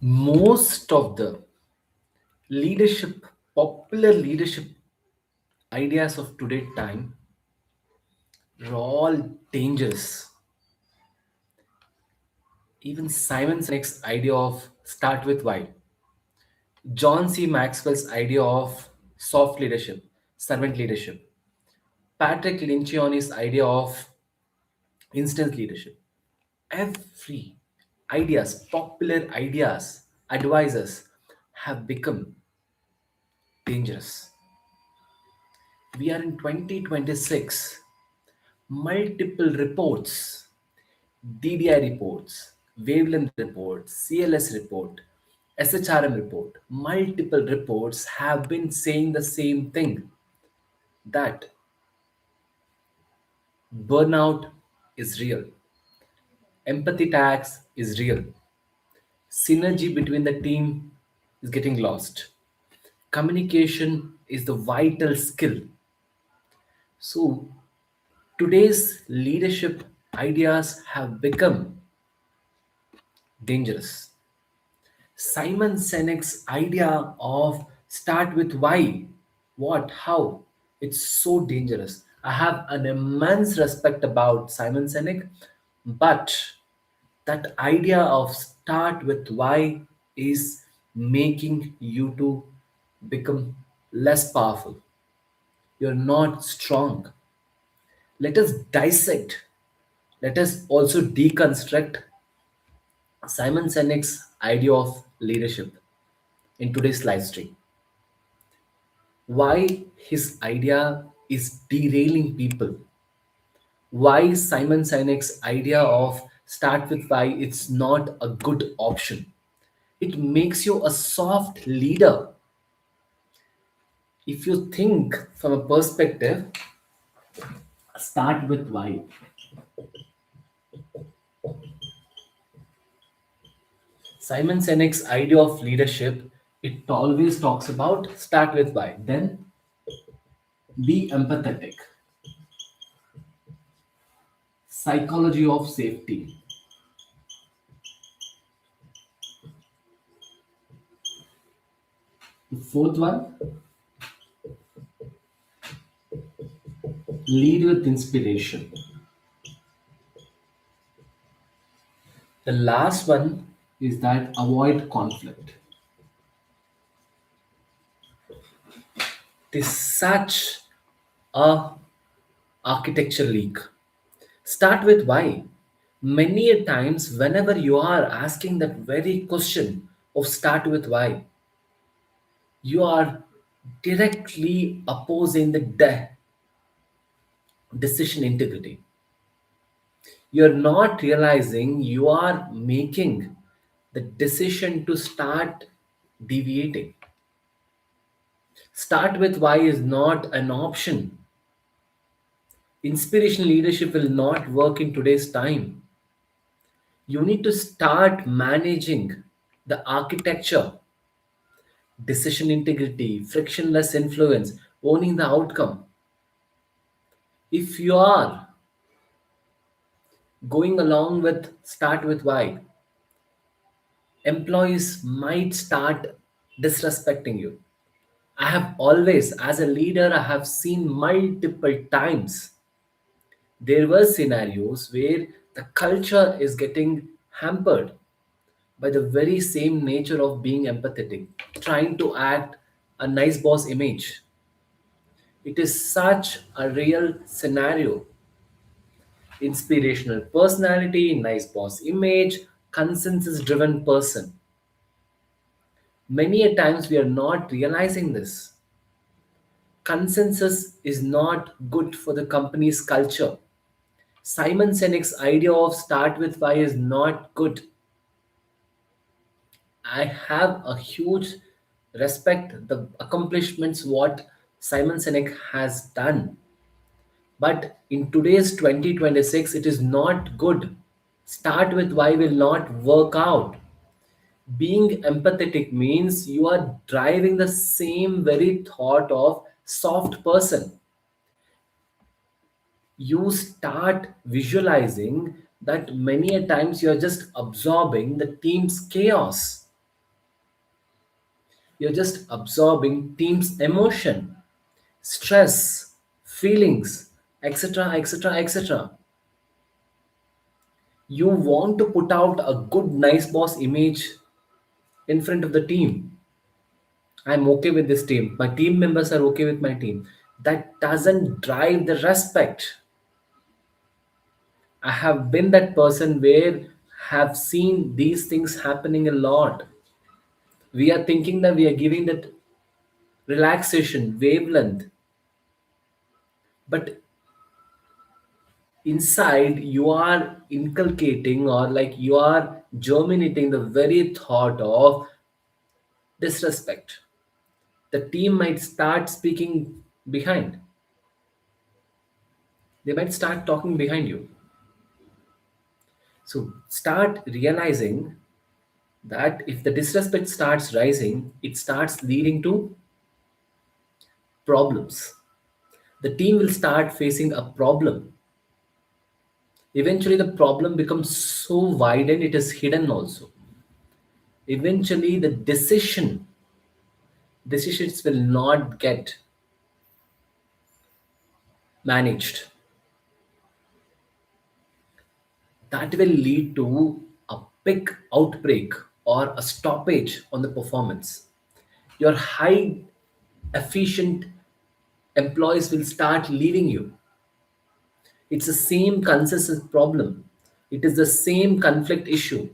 Most of the leadership, popular leadership ideas of today time are all dangerous. Even Simon Sinek's idea of start with why, John C. Maxwell's idea of soft leadership, servant leadership, Patrick Lencioni's idea of instant leadership. Every ideas, popular ideas, advisors have become dangerous. We are in 2026. Multiple reports, DDI reports, wavelength report, CLS report, SHRM report, multiple reports have been saying the same thing, that burnout is real, empathy tax is real, synergy between the team is getting lost, communication is the vital skill. So today's leadership ideas have become dangerous. Simon Sinek's idea of start with why, what, how, it's so dangerous. I have an immense respect about Simon Sinek, but that idea of start with why is making you to become less powerful. You're not strong. Let us dissect. Let us also deconstruct Simon Sinek's idea of leadership in today's live stream. Why his idea is derailing people, why Simon Sinek's idea of start with why it's not a good option. It makes you a soft leader. If you think from a perspective, start with why. Simon Sinek's idea of leadership, it always talks about start with why. Then be empathetic. Psychology of safety. The fourth one, lead with inspiration. The last one is that avoid conflict. It is such a architecture leak. Start with why. Many a times, whenever you are asking that very question of start with why, you are directly opposing the decision integrity. You're not realizing you are making the decision to start deviating. Start with why is not an option. Inspirational leadership will not work in today's time. You need to start managing the architecture, decision integrity, frictionless influence, owning the outcome. If you are going along with start with why, employees might start disrespecting you. I have always, as a leader, I have seen multiple times there were scenarios where the culture is getting hampered by the very same nature of being empathetic, trying to act a nice boss image. It is such a real scenario. Inspirational personality, nice boss image, consensus driven person. Many a times we are not realizing this. Consensus is not good for the company's culture. Simon Sinek's idea of start with why is not good. I have a huge respect the accomplishments what Simon Sinek has done. But in today's 2026, it is not good. Start with why will not work out. Being empathetic means you are driving the same very thought of soft person. You start visualizing that many a times you are just absorbing the team's chaos. You're just absorbing team's emotion, stress, feelings, etc., etc., etc. You want to put out a good, nice boss image in front of the team. I'm okay with this team. My team members are okay with my team. That doesn't drive the respect. I have been that person where have seen these things happening a lot. We are thinking that we are giving that relaxation wavelength, but inside you are inculcating or like you are germinating the very thought of disrespect. The team might start speaking behind, they might start talking behind you. So start realizing that if the disrespect starts rising, it starts leading to problems. The team will start facing a problem. Eventually the problem becomes so wide and it is hidden also. Eventually the decisions will not get managed. That will lead to a big outbreak or a stoppage on the performance. Your high efficient employees will start leaving you. It's the same consistent problem. It is the same conflict issue.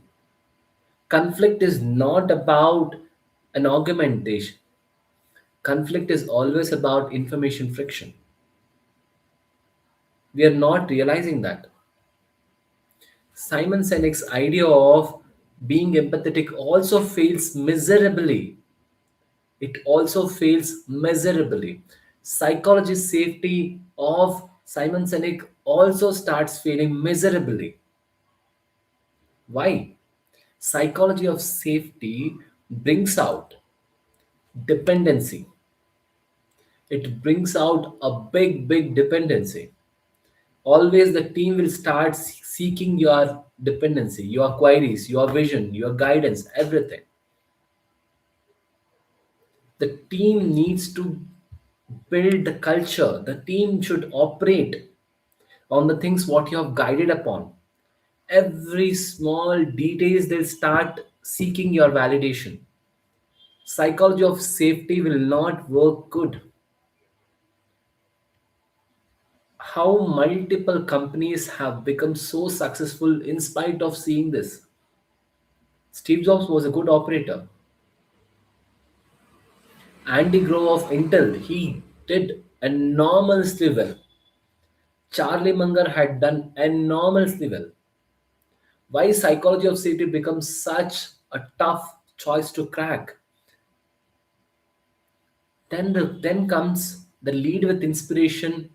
Conflict is not about an argumentation. Conflict is always about information friction. We are not realizing that. Simon Sinek's idea of being empathetic also fails miserably. It also fails miserably. Psychology safety of Simon Sinek also starts failing miserably. Why? Psychology of safety brings out dependency. It brings out a big dependency. Always the team will start seeking your dependency, your queries, your vision, your guidance, everything. The team needs to build the culture. The team should operate on the things what you have guided upon. Every small details they'll start seeking your validation. Psychology of safety will not work good. How multiple companies have become so successful in spite of seeing this. Steve Jobs was a good operator. Andy Grove of Intel, he did enormously well. Charlie Munger had done enormously well. Why psychology of safety becomes such a tough choice to crack? Then comes the lead with inspiration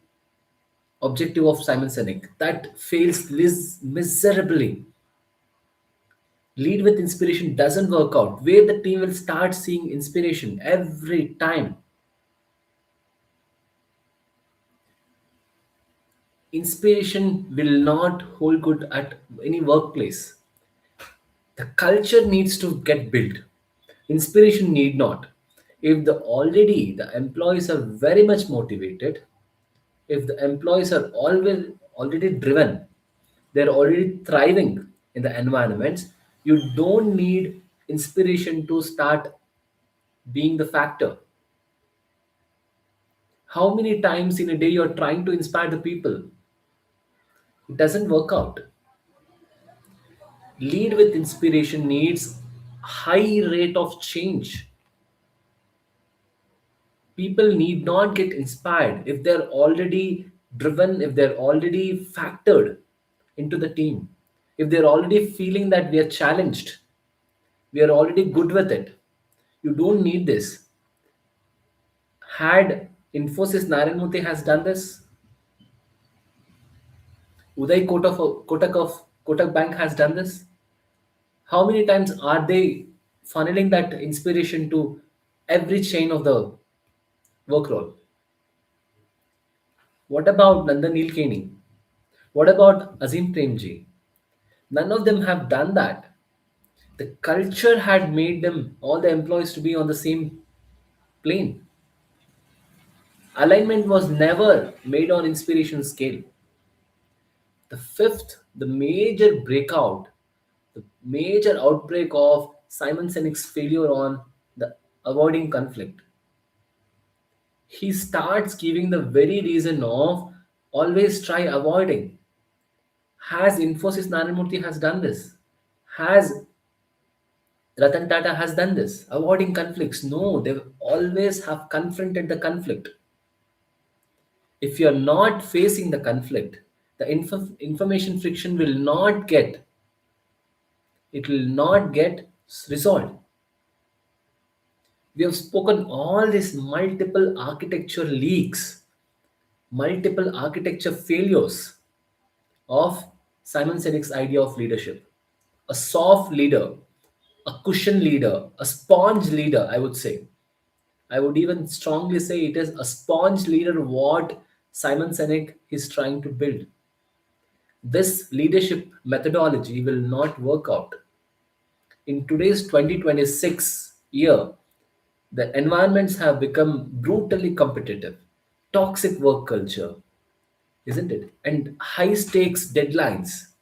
objective of Simon Sinek that fails miserably. Lead with inspiration doesn't work out. Where the team will start seeing inspiration every time. Inspiration will not hold good at any workplace. The culture needs to get built. Inspiration need not. If the employees are very much motivated, if the employees are always already driven, they're already thriving in the environments, you don't need inspiration to start being the factor. How many times in a day you're trying to inspire the people? It doesn't work out. Lead with inspiration needs high rate of change. People need not get inspired if they're already driven, if they're already factored into the team, if they're already feeling that we are challenged, we are already good with it. You don't need this. Had Infosys Narayan has done this, Uday Kotak Bank has done this. How many times are they funneling that inspiration to every chain of the work role? What about Nandan Nilekani? What about Azim Premji? None of them have done that. The culture had made them, all the employees, to be on the same plane. Alignment was never made on inspiration scale. The fifth, the major breakout, the major outbreak of Simon Sinek's failure on the avoiding conflict. He starts giving the very reason of always try avoiding. Has Infosys Naramurthy has done this? Has Ratan Tata has done this? Avoiding conflicts? No, they always have confronted the conflict. If you're not facing the conflict, the information friction will not get, it will not get resolved. We have spoken all these multiple architecture leaks, multiple architecture failures of Simon Sinek's idea of leadership. A soft leader, a cushion leader, a sponge leader, I would say. I would even strongly say it is a sponge leader what Simon Sinek is trying to build. This leadership methodology will not work out. In today's 2026 year, the environments have become brutally competitive, toxic work culture, isn't it? And high stakes deadlines.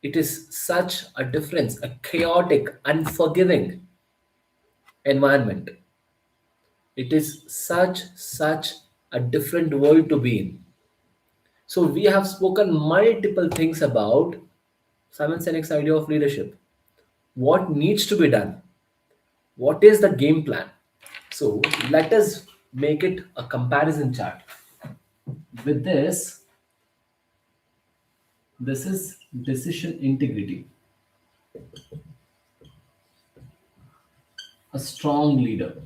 It is such a difference, a chaotic, unforgiving environment. It is such a different world to be in. So we have spoken multiple things about Simon Sinek's idea of leadership. What needs to be done? What is the game plan? So let us make it a comparison chart. With this, this is decision integrity. A strong leader,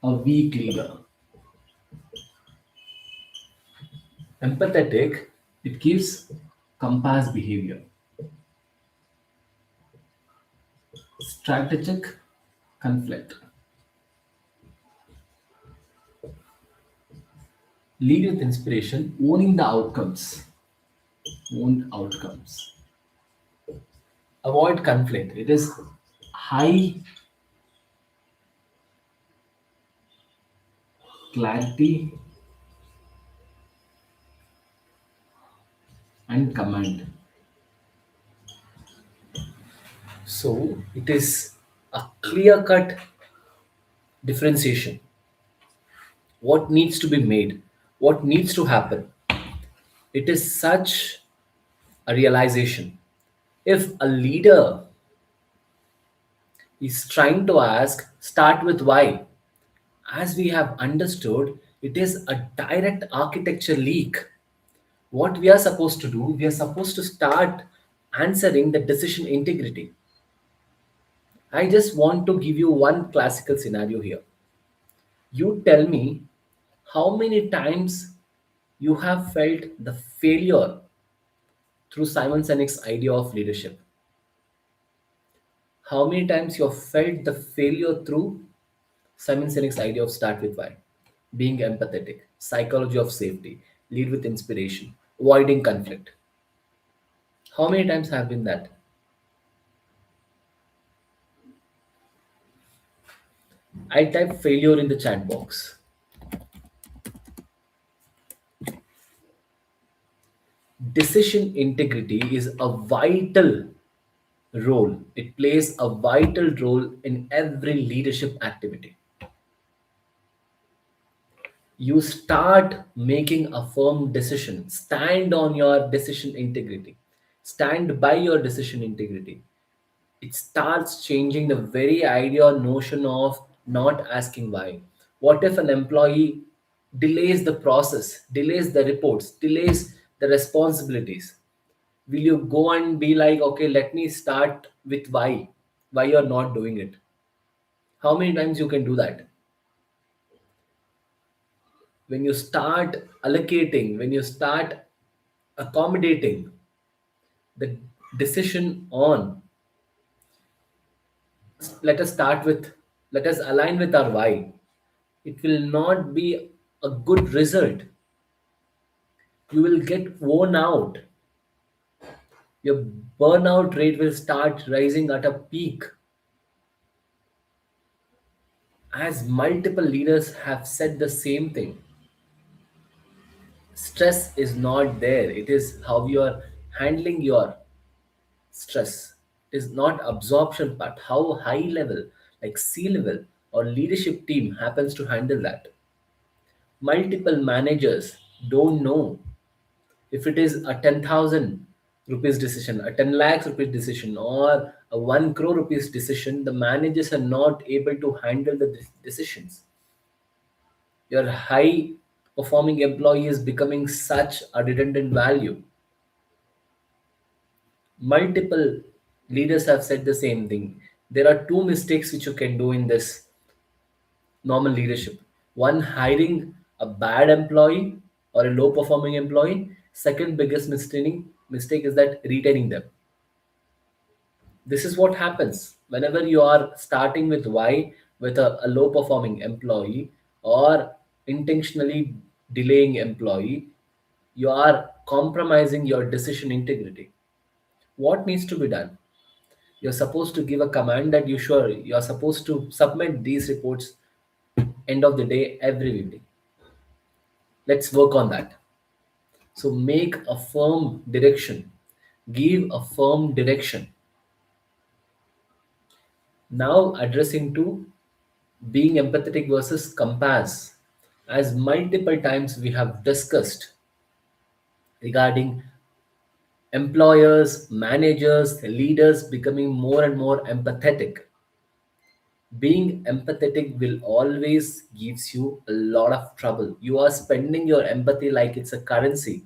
a weak leader. Empathetic, it gives compass behavior. Strategic, conflict. Lead with inspiration, owning the outcomes. Owned outcomes. Avoid conflict. It is high clarity and command. So it is a clear cut differentiation. What needs to be made? What needs to happen? It is such a realization. If a leader is trying to ask, start with why. As we have understood, it is a direct architecture leak. What we are supposed to do, we are supposed to start answering the decision integrity. I just want to give you one classical scenario here. You tell me how many times you have felt the failure through Simon Sinek's idea of leadership. How many times you have felt the failure through Simon Sinek's idea of start with why? Being empathetic, psychology of safety, lead with inspiration, avoiding conflict. How many times have been that? I type failure in the chat box. Decision integrity is a vital role. It plays a vital role in every leadership activity. You start making a firm decision. Stand on your decision integrity. Stand by your decision integrity. It starts changing the very idea or notion of not asking why. What if an employee delays the process, delays the reports, delays the responsibilities? Will you go and be like, okay, let me start with why you're not doing it? How many times you can do that? When you start allocating, when you start accommodating the decision on, let us start with, let us align with our why, it will not be a good result. You will get worn out. Your burnout rate will start rising at a peak. As multiple leaders have said the same thing, stress is not there. It is how you are handling your stress. It is not absorption part, how high level, like C level or leadership team happens to handle that. Multiple managers don't know if it is a 10,000 rupees decision, a 10 lakhs rupees decision, or a 1 crore rupees decision. The managers are not able to handle the decisions. Your high performing employee is becoming such a redundant value. Multiple leaders have said the same thing. There are two mistakes which you can do in this normal leadership. One, hiring a bad employee or a low performing employee. Second biggest mistake is that retaining them. This is what happens whenever you are starting with why with a low performing employee or intentionally delaying employee. You are compromising your decision integrity. What needs to be done? You're supposed to give a command that you're supposed to submit these reports end of the day every evening. Let's work on that. So make a firm direction. Give a firm direction. Now addressing to being empathetic versus compass. As multiple times we have discussed regarding employers, managers, leaders becoming more and more empathetic. Being empathetic will always gives you a lot of trouble. You are spending your empathy like it's a currency.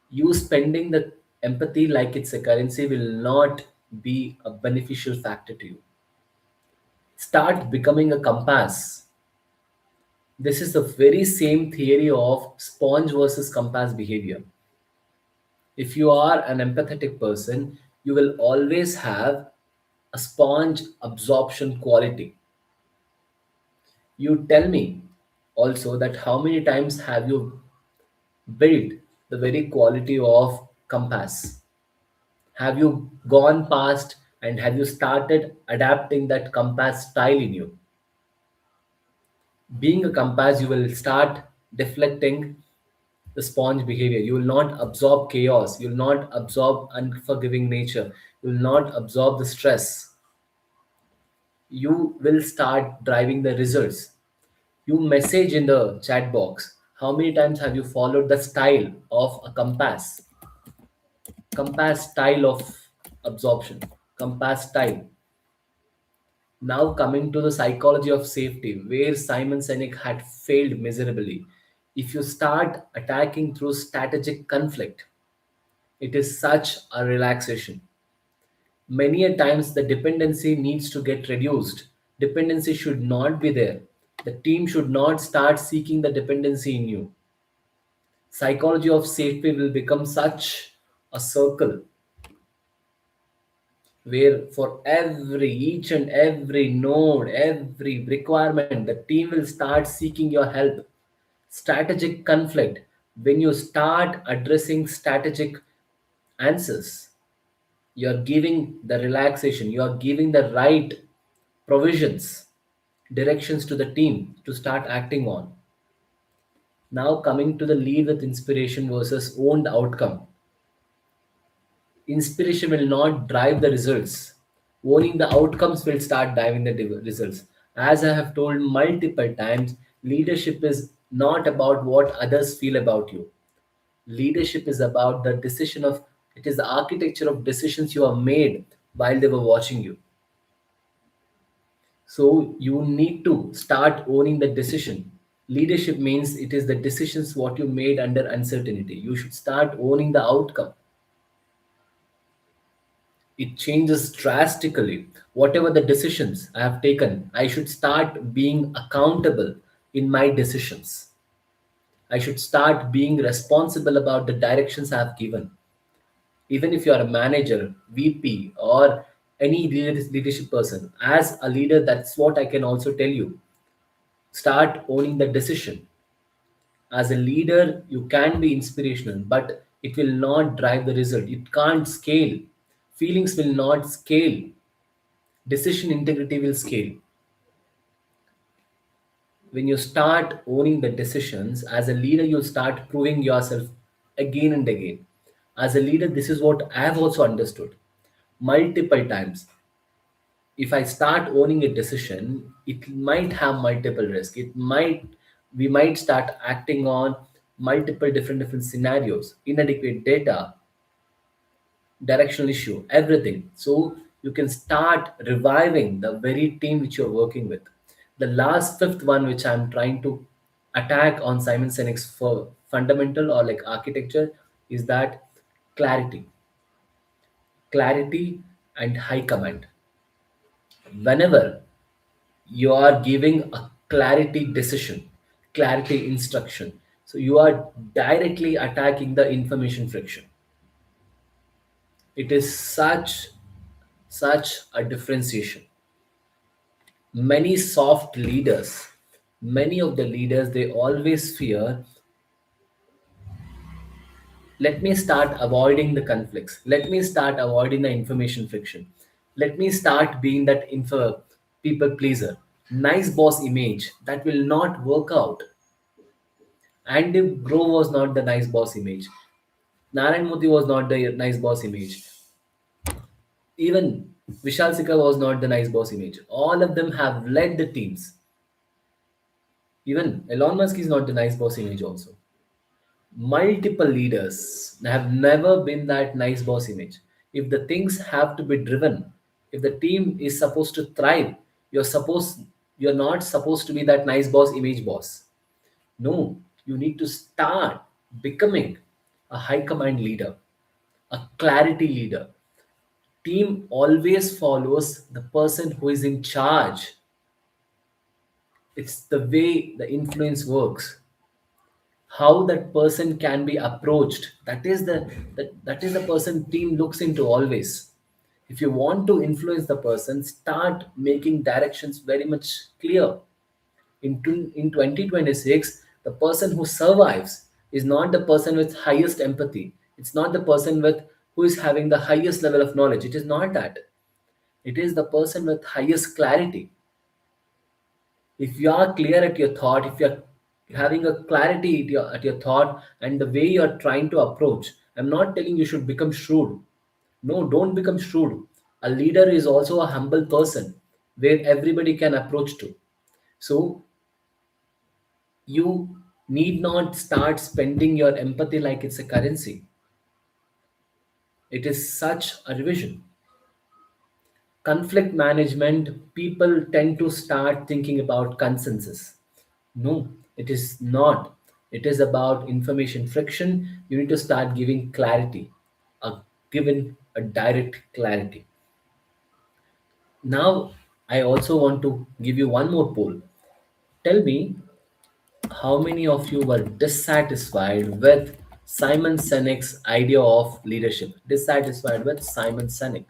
You spending the empathy like it's a currency will not be a beneficial factor to you. Start becoming a compass. This is the very same theory of sponge versus compass behavior. If you are an empathetic person, you will always have a sponge absorption quality. You tell me also that how many times have you built the very quality of compass? Have you gone past and have you started adapting that compass style in you? Being a compass, you will start deflecting the sponge behavior. You will not absorb chaos. You will not absorb unforgiving nature. You will not absorb the stress. You will start driving the results. You message in the chat box. How many times have you followed the style of a compass? Compass style of absorption. Compass style. Now coming to the psychology of safety, where Simon Sinek had failed miserably. If you start attacking through strategic conflict, it is such a relaxation. Many a times the dependency needs to get reduced. Dependency should not be there. The team should not start seeking the dependency in you. Psychology of safety will become such a circle where for every each and every node, every requirement, the team will start seeking your help. Strategic conflict, when you start addressing strategic answers, you're giving the relaxation, you're giving the right provisions, directions to the team to start acting on. Now coming to the lead with inspiration versus owned outcome. Inspiration will not drive the results. Owning the outcomes will start driving the results. As I have told multiple times, leadership is not about what others feel about you. Leadership is about the decision of, it is the architecture of decisions you have made while they were watching you. So you need to start owning the decision. Leadership means it is the decisions what you made under uncertainty. You should start owning the outcome. It changes drastically. Whatever the decisions I have taken, I should start being accountable in my decisions. I should start being responsible about the directions I have given. Even if you are a manager, VP, or any leadership person, as a leader, that's what I can also tell you. Start owning the decision. As a leader, you can be inspirational, but It will not drive the result. It can't scale. Feelings will not scale. Decision integrity will scale. When you start owning the decisions as a leader, you'll start proving yourself again and again. As a leader, this is what I have also understood multiple times. If I start owning a decision, it might have multiple risks. It might We might start acting on multiple different scenarios, inadequate data, directional issue, everything. So you can start reviving the very team which you're working with. The last fifth one, which I'm trying to attack on Simon Sinek's for fundamental or like architecture, is that clarity, clarity and high command. Whenever you are giving a clarity decision, clarity instruction, so you are directly attacking the information friction. It is such a differentiation. Many soft leaders, many of the leaders, they always fear, let me start avoiding the conflicts, let me start avoiding the information friction, let me start being that people pleaser, nice boss image that will not work out. And if Grove was not the nice boss image, Narayan Murthy was not the nice boss image, even Vishal Sikka was not the nice boss image, all of them have led the teams. Even Elon Musk is not the nice boss image also. Multiple leaders have never been that nice boss image. If the things have to be driven, if the team is supposed to thrive, you're not supposed to be that nice boss image boss. No, you need to start becoming a high command leader, a clarity leader. Team always follows the person who is in charge. It's the way the influence works. How that person can be approached, that is the person team looks into always. If you want to influence the person, start making directions very much clear. In 2026, the person who survives is not the person with highest empathy. It's not the person with who is having the highest level of knowledge. It is not that. It is the person with highest clarity. If you are clear at your thought, if you're having a clarity at your thought and the way you're trying to approach, I'm not telling you should become shrewd. No, don't become shrewd. A leader is also a humble person where everybody can approach to. So you need not start spending your empathy like it's a currency. It is such a revision. Conflict management, people tend to start thinking about consensus. No, it is not. It is about information friction. You need to start giving clarity, a given a direct clarity. Now I also want to give you one more poll. Tell me, how many of you were dissatisfied with Simon Sinek's idea of leadership? Dissatisfied with Simon Sinek.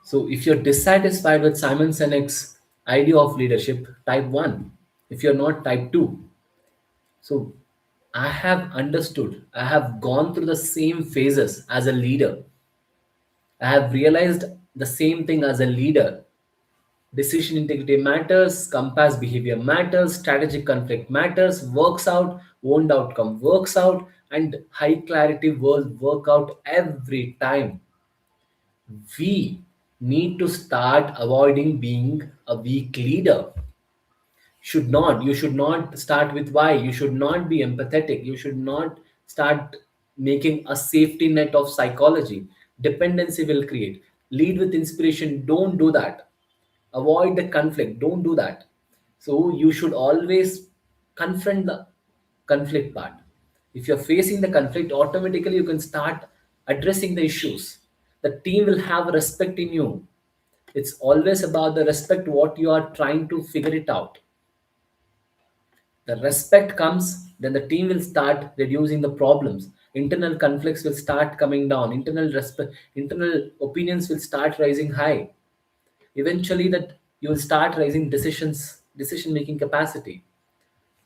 So if you're dissatisfied with Simon Sinek's idea of leadership, type 1. If you're not, type 2. So I have understood, I have gone through the same phases as a leader. I have realized the same thing as a leader. Decision integrity matters, compass behavior matters, strategic conflict matters, works out, owned outcome works out, and high clarity will work out every time. We need to start avoiding being a weak leader. You should not start with why. You should not be empathetic. You should not start making a safety net of psychology. Dependency will create. Lead with inspiration. Don't do that. Avoid the conflict. Don't do that. So you should always confront the conflict part. If you're facing the conflict, automatically you can start addressing the issues. The team will have respect in you. It's always about the respect what you are trying to figure it out. The respect comes, then the team will start reducing the problems. Internal conflicts will start coming down. Internal opinions will start rising high. Eventually, that you will start raising decision making capacity.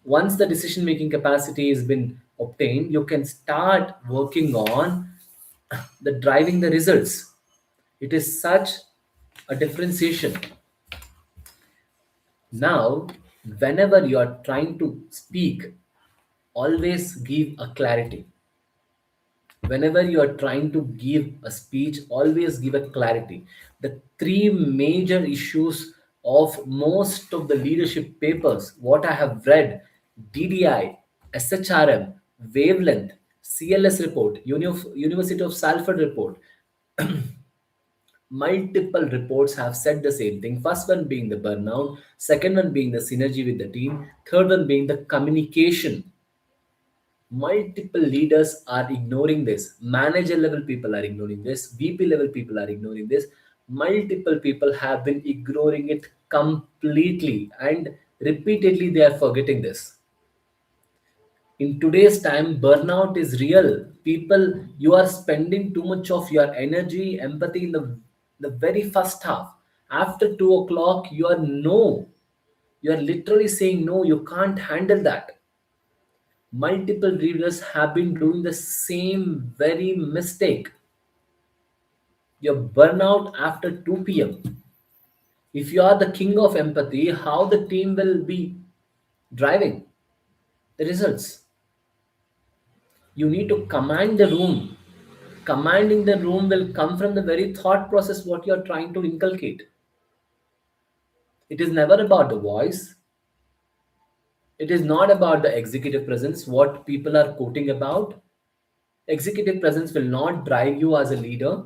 Once the decision making capacity has been obtained, you can start working on the driving the results. It is such a differentiation. Now, whenever you are trying to speak, always give a clarity. Whenever you are trying to give a speech, always give a clarity. The three major issues of most of the leadership papers what I have read: DDI, SHRM, wavelength, CLS report, University of Salford report, multiple reports have said the same thing. First one being the burnout, second one being the synergy with the team, third one being the communication. Multiple leaders are ignoring this. Manager level people are ignoring this. VP level people are ignoring this. Multiple people have been ignoring it completely, and repeatedly they are forgetting this. In today's time, burnout is real. People, you are spending too much of your energy, empathy in the very first half. After 2 o'clock, you are no. You are literally saying no, you can't handle that. Multiple readers have been doing the same very mistake. Your burnout after 2 p.m. If you are the king of empathy, how the team will be driving the results? You need to command the room. Commanding the room will come from the very thought process what you are trying to inculcate. It is never about the voice. It is not about the executive presence, what people are quoting about. Executive presence will not drive you as a leader.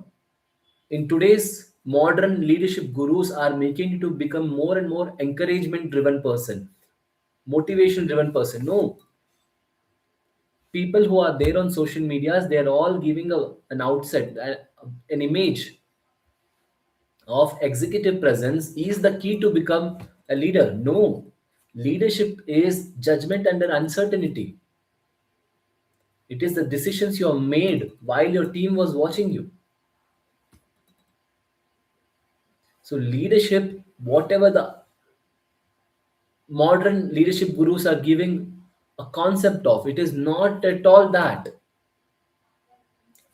In today's modern leadership, gurus are making you to become more and more encouragement driven person, motivation driven person. No, people who are there on social medias, they are all giving an outset, an image of executive presence is the key to become a leader. No, leadership is judgment under uncertainty. It is the decisions you have made while your team was watching you. So leadership, whatever the modern leadership gurus are giving a concept of, it is not at all that.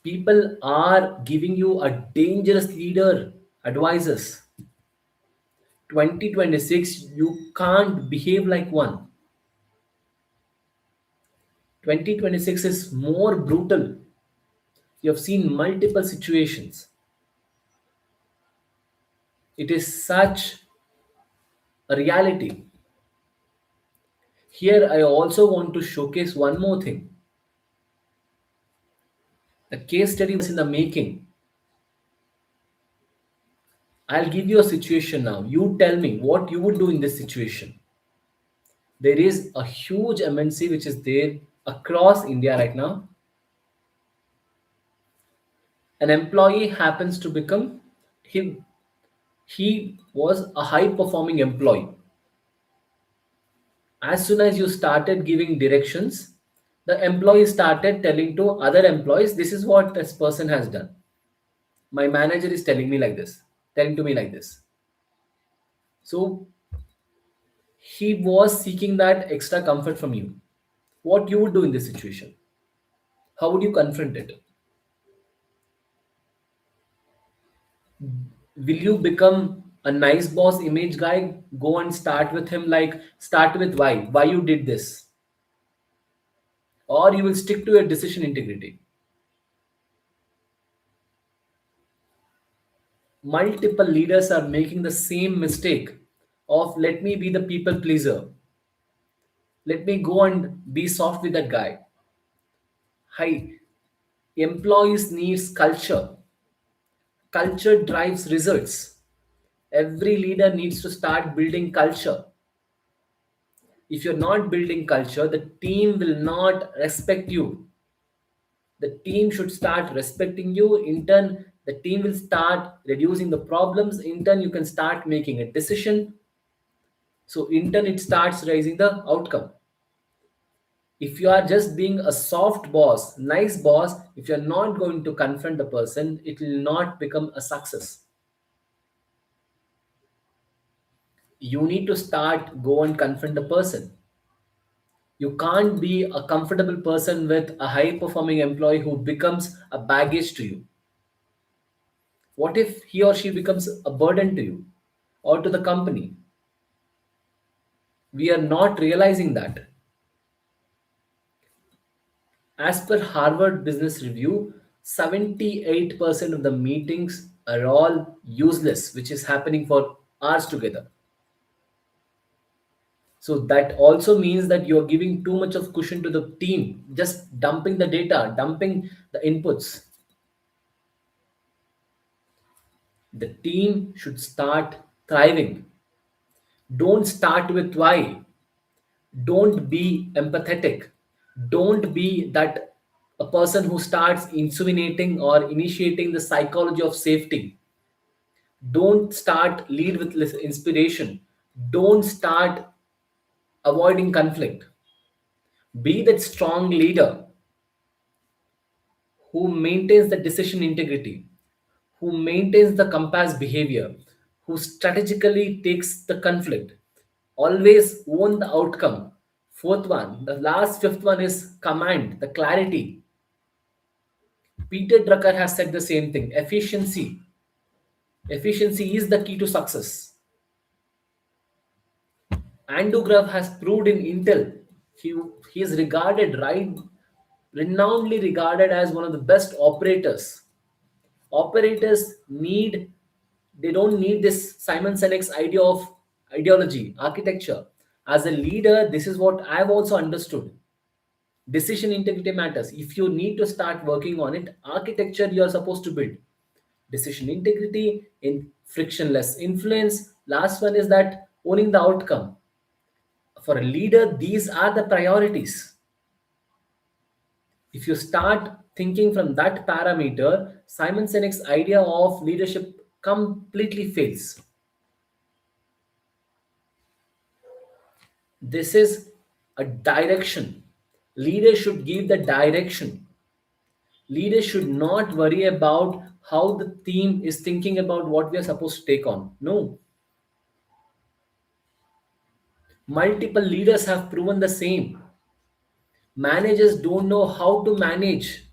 People are giving you a dangerous leader advices. 2026, you can't behave like one. 2026 is more brutal. You have seen multiple situations. It is such a reality. Here I also want to showcase one more thing. The case study was in the making. I'll give you a situation now. You tell me what you would do in this situation. There is a huge MNC which is there across India right now. An employee happens to become him. He was a high performing employee. As soon as you started giving directions, the employee started telling to other employees, this is what this person has done. My manager is telling me like this, telling to me like this. So he was seeking that extra comfort from you. What you would do in this situation? How would you confront it? Will you become a nice boss image guy? Go and start with him, like start with why you did this, or you will stick to your decision integrity. Multiple leaders are making the same mistake of let me be the people pleaser, let me go and be soft with that guy. Hi, employees needs culture. Culture drives results. Every leader needs to start building culture. If you're not building culture, the team will not respect you. The team should start respecting you. In turn, the team will start reducing the problems. In turn, you can start making a decision. So in turn, it starts raising the outcome. If you are just being a soft boss, nice boss, if you're not going to confront the person, it will not become a success. You need to start, go and confront the person. You can't be a comfortable person with a high performing employee who becomes a baggage to you. What if he or she becomes a burden to you or to the company? We are not realizing that. As per Harvard Business Review, 78% of the meetings are all useless, which is happening for hours together. So that also means that you're giving too much of cushion to the team, just dumping the data, dumping the inputs. The team should start thriving. Don't start with why. Don't be empathetic. Don't be that a person who starts insinuating or initiating the psychology of safety. Don't start lead with inspiration. Don't start avoiding conflict. Be that strong leader who maintains the decision integrity, who maintains the compass behavior, who strategically takes the conflict, always own the outcome. Fourth one, the last fifth one is command, the clarity. Peter Drucker has said the same thing. Efficiency. Efficiency is the key to success. Andrew Grove has proved in Intel. He, he is regarded, right, renownedly regarded as one of the best operators. Operators need, they don't need this Simon Sinek's idea of ideology, architecture. As a leader, this is what I've also understood. Decision integrity matters. If you need to start working on it, architecture you're supposed to build. Decision integrity in frictionless influence. Last one is that owning the outcome. For a leader, these are the priorities. If you start thinking from that parameter, Simon Sinek's idea of leadership completely fails. This is a direction. Leaders should give the direction. Leaders should not worry about how the team is thinking about what we are supposed to take on. No. Multiple leaders have proven the same. Managers don't know how to manage.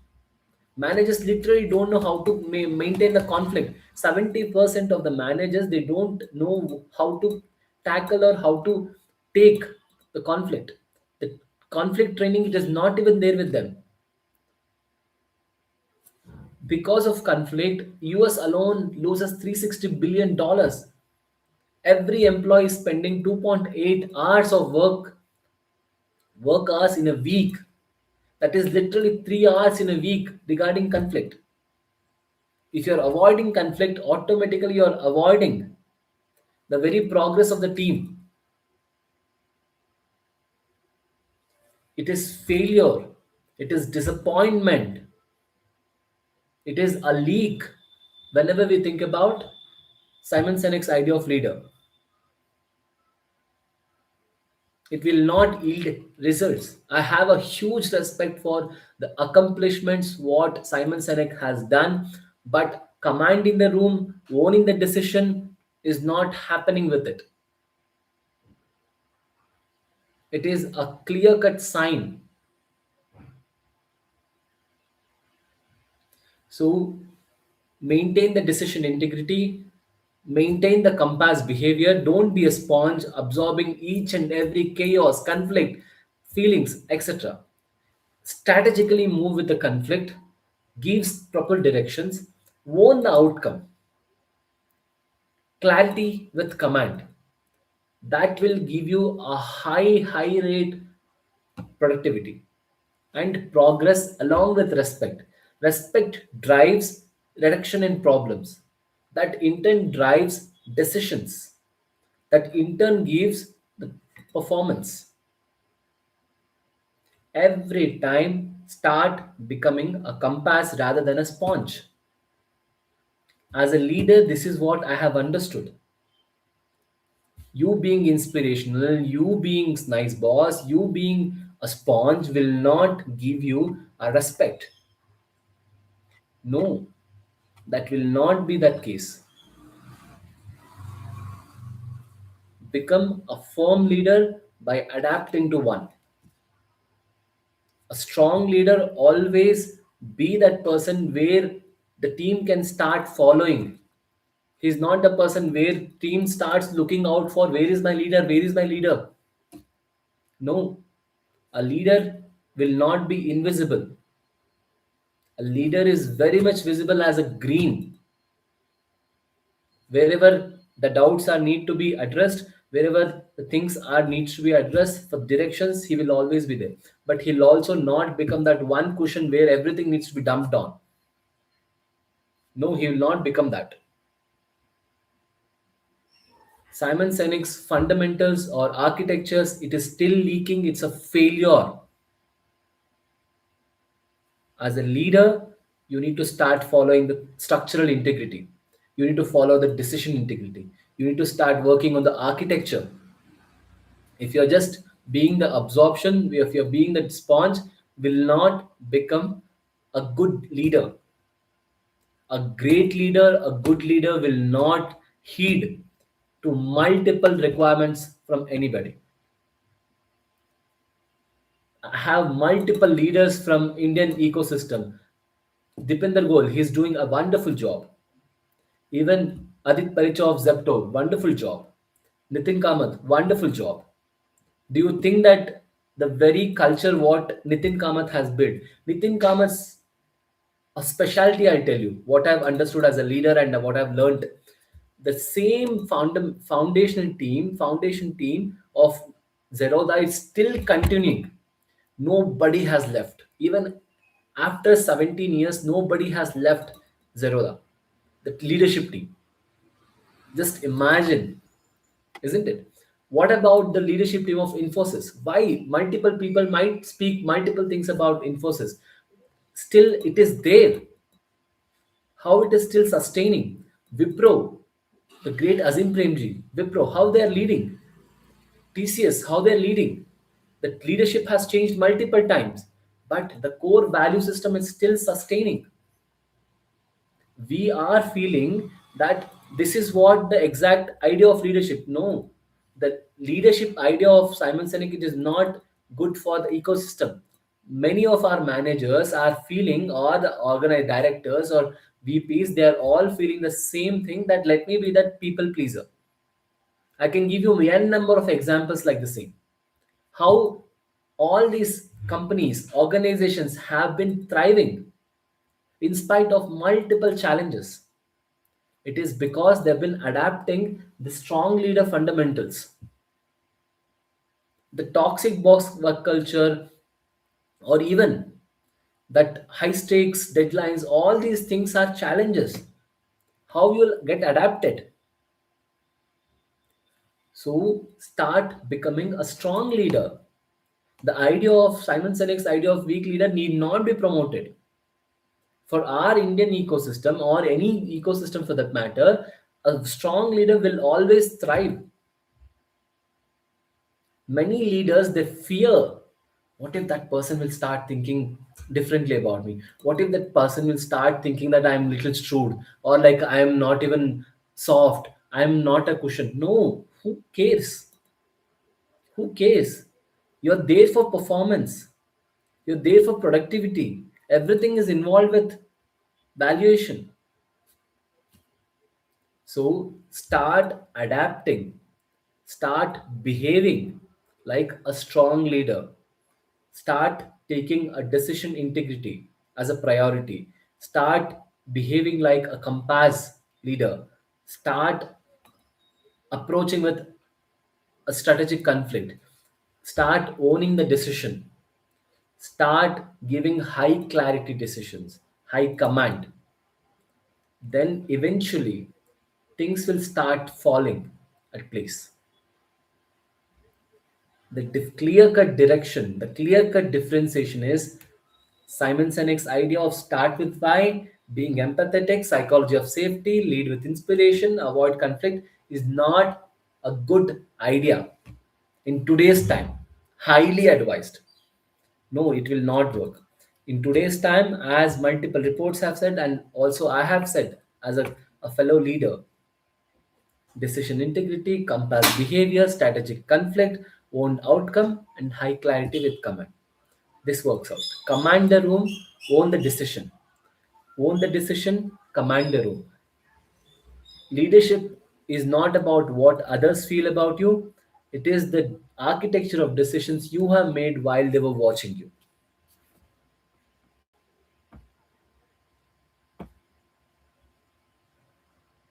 Managers literally don't know how to maintain the conflict. 70% of the managers, they don't know how to tackle or how to take the conflict. The conflict training, it is not even there with them. Because of conflict, US alone loses $360 billion. Every employee is spending 2.8 hours of work hours in a week. That is literally 3 hours in a week regarding conflict. If you're avoiding conflict, automatically you're avoiding the very progress of the team. It is failure, it is disappointment, it is a leak. Whenever we think about Simon Sinek's idea of leader, it will not yield results. I have a huge respect for the accomplishments what Simon Sinek has done, but commanding the room, owning the decision is not happening with it. It is a clear cut sign. So maintain the decision integrity, maintain the compass behavior. Don't be a sponge absorbing each and every chaos, conflict, feelings, etc. Strategically move with the conflict, gives proper directions, own the outcome, clarity with command. That will give you a high rate productivity and progress along with respect. Respect drives reduction in problems. That in turn drives decisions. That in turn gives the performance. Every time start becoming a compass rather than a sponge. As a leader, this is what I have understood. You being inspirational, you being nice boss, you being a sponge will not give you a respect. No, that will not be that case. become a firm leader by adapting to one. A strong leader always be that person where the team can start following. He's not the person where team starts looking out for where is my leader, where is my leader. No, a leader will not be invisible. A leader is very much visible as a green. Wherever the doubts are need to be addressed, wherever the things are needs to be addressed for directions, he will always be there. But he'll also not become that one cushion where everything needs to be dumped on. No, he will not become that. Simon Sinek's fundamentals or architectures, it is still leaking, it's a failure. As a leader, you need to start following the structural integrity. You need to follow the decision integrity. You need to start working on the architecture. If you're just being the absorption, if you're being the sponge, will not become a good leader. A great leader, a good leader will not heed to multiple requirements from anybody. I have multiple leaders from Indian ecosystem. Dipinder Goel, he's doing a wonderful job. Even Adit Paricha of Zepto, wonderful job. Nitin Kamath, wonderful job. Do you think that the very culture what Nitin Kamath has built, Nitin Kamath's a specialty, I'll tell you, what I've understood as a leader and what I've learned. The same foundation team of Zerodha is still continuing. Nobody has left. Even after 17 years, nobody has left Zerodha, the leadership team. Just imagine, isn't it? What about the leadership team of Infosys? Why multiple people might speak multiple things about Infosys? Still, it is there. How it is still sustaining? Wipro, the great Azim Premji, Wipro, how they are leading. TCS, how they are leading. The leadership has changed multiple times, but the core value system is still sustaining. We are feeling that this is what the exact idea of leadership. No, the leadership idea of Simon Sinek, it is not good for the ecosystem. Many of our managers are feeling, or the organized directors or VPs, they are all feeling the same thing, that let me be that people pleaser. I can give you n number of examples like the same. How all these companies, organizations have been thriving in spite of multiple challenges. It is because they've been adapting the strong leader fundamentals. The toxic box work culture, or even that high stakes deadlines, all these things are challenges. How you'll get adapted? So start becoming a strong leader. The idea of Simon Sinek's idea of weak leader need not be promoted. For our Indian ecosystem, or any ecosystem for that matter, a strong leader will always thrive. Many leaders, they fear, what if that person will start thinking differently about me? What if that person will start thinking that I'm little shrewd, or like I'm not even soft, I'm not a cushion? No, who cares? Who cares? You're there for performance, you're there for productivity. Everything is involved with valuation. So start adapting, start behaving like a strong leader, start taking a decision integrity as a priority, start behaving like a compass leader, start approaching with a strategic conflict, start owning the decision, start giving high clarity decisions, high command. Then eventually things will start falling at place. The clear cut direction, the clear cut differentiation is Simon Sinek's idea of start with why, being empathetic, psychology of safety, lead with inspiration, avoid conflict is not a good idea in today's time. Highly advised. No, it will not work. In today's time, as multiple reports have said, and also I have said as a fellow leader, Decision integrity, compass behavior, strategic conflict, own outcome, and high clarity with command. This works out. Command the room, own the decision. Own the decision, command the room. Leadership is not about what others feel about you, it is the architecture of decisions you have made while they were watching you.